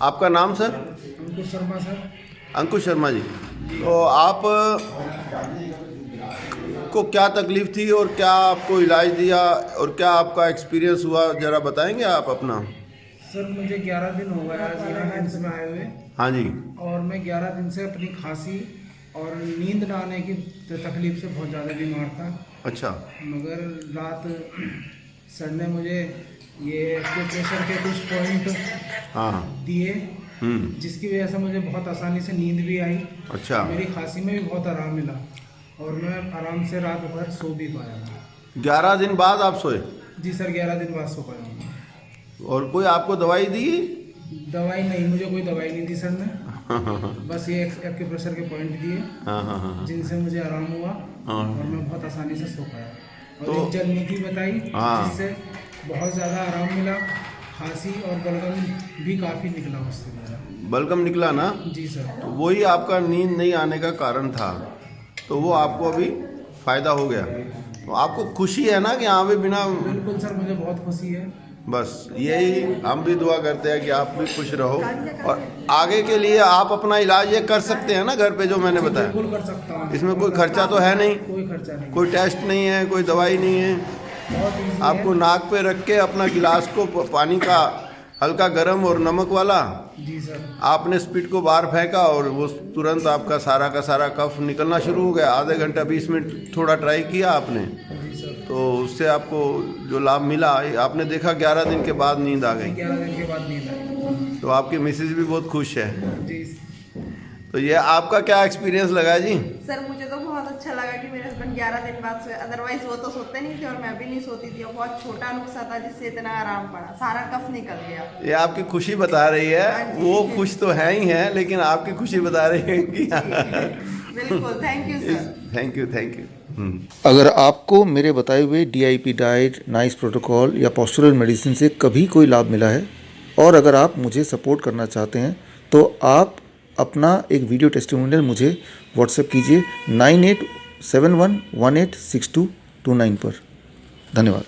आपका नाम सर? अंकुश शर्मा सर। अंकुश शर्मा जी। तो आप को क्या तकलीफ़ थी और क्या आपको इलाज दिया और क्या आपका एक्सपीरियंस हुआ, ज़रा बताएंगे आप अपना? सर मुझे 11 दिन हो गया आज यहाँ एम्स में आए हुए। हाँ जी। और मैं 11 दिन से अपनी खांसी और नींद ना आने की तकलीफ से बहुत ज़्यादा बीमार था। अच्छा। मगर रात सर ने मुझे ये एक्यूप्रेशर के कुछ पॉइंट हाँ। दिए, जिसकी वजह से मुझे बहुत आसानी से नींद भी आई। अच्छा। मेरी खांसी में भी बहुत आराम मिला और मैं आराम से रात भर सो भी पाया। 11 दिन बाद आप सोए? जी सर, 11 दिन बाद सो पाया हूँ। और कोई आपको दवाई दी? दवाई नहीं, मुझे कोई दवाई नहीं दी सर ने। बस ये एक्यूप्रेशर के पॉइंट दिए, जिनसे मुझे आराम हुआ और मैं बहुत आसानी से सो पाया। और तो एक जलनीति बताई, जिससे बहुत ज़्यादा आराम मिला। खांसी और बलगम भी काफ़ी निकला उससे मेरा। बलगम निकला ना? जी सर। तो वही आपका नींद नहीं आने का कारण था, तो वो आपको अभी फ़ायदा हो गया। तो आपको खुशी है ना कि यहाँ पे बिना? बिल्कुल सर, मुझे बहुत खुशी है। बस यही हम भी दुआ करते हैं कि आप भी खुश रहो और आगे के लिए आप अपना इलाज ये कर सकते हैं ना घर पे, जो मैंने बताया। बिल्कुल कर सकता हूँ। इसमें कोई खर्चा तो है नहीं? कोई खर्चा नहीं, कोई टेस्ट नहीं है, कोई दवाई नहीं है। बहुत ईजी आपको है। नाक पे रख के अपना गिलास को पानी का हल्का गर्म और नमक वाला, जी सर। आपने स्पीड को बाहर फेंका और वो तुरंत आपका सारा का सारा कफ निकलना शुरू हो गया। आधे घंटा 20 मिनट थोड़ा ट्राई किया आपने, जी सर। तो उससे आपको जो लाभ मिला आपने देखा, 11 दिन के बाद नींद आ गई। 11 दिन के बाद नींद आई। तो आपकी मिसेज भी बहुत खुश है। जी। तो ये आपका क्या एक्सपीरियंस लगा जी? सर मुझे तो बहुत अच्छा लगा कि मेरे हस्बैंड 11 दिन बाद सोए। अदरवाइज वो तो सोते नहीं थे और मैं भी नहीं सोती थी। और बहुत छोटा नुस्खा था जिससे इतना आराम पड़ा, सारा कफ निकल गया। ये आपकी खुशी बता रही है। वो खुश तो है ही है, लेकिन आपकी खुशी बता रही है कि बिल्कुल। Thank you sir. Thank you, thank you. अगर आपको मेरे बताए हुए DIP डाइट, नाइस प्रोटोकॉल या पोस्चरल मेडिसिन से कभी कोई लाभ मिला है और अगर आप मुझे सपोर्ट करना चाहते हैं तो आप अपना एक वीडियो टेस्टिमोनियल मुझे व्हाट्सएप कीजिए 9871186229 पर। धन्यवाद।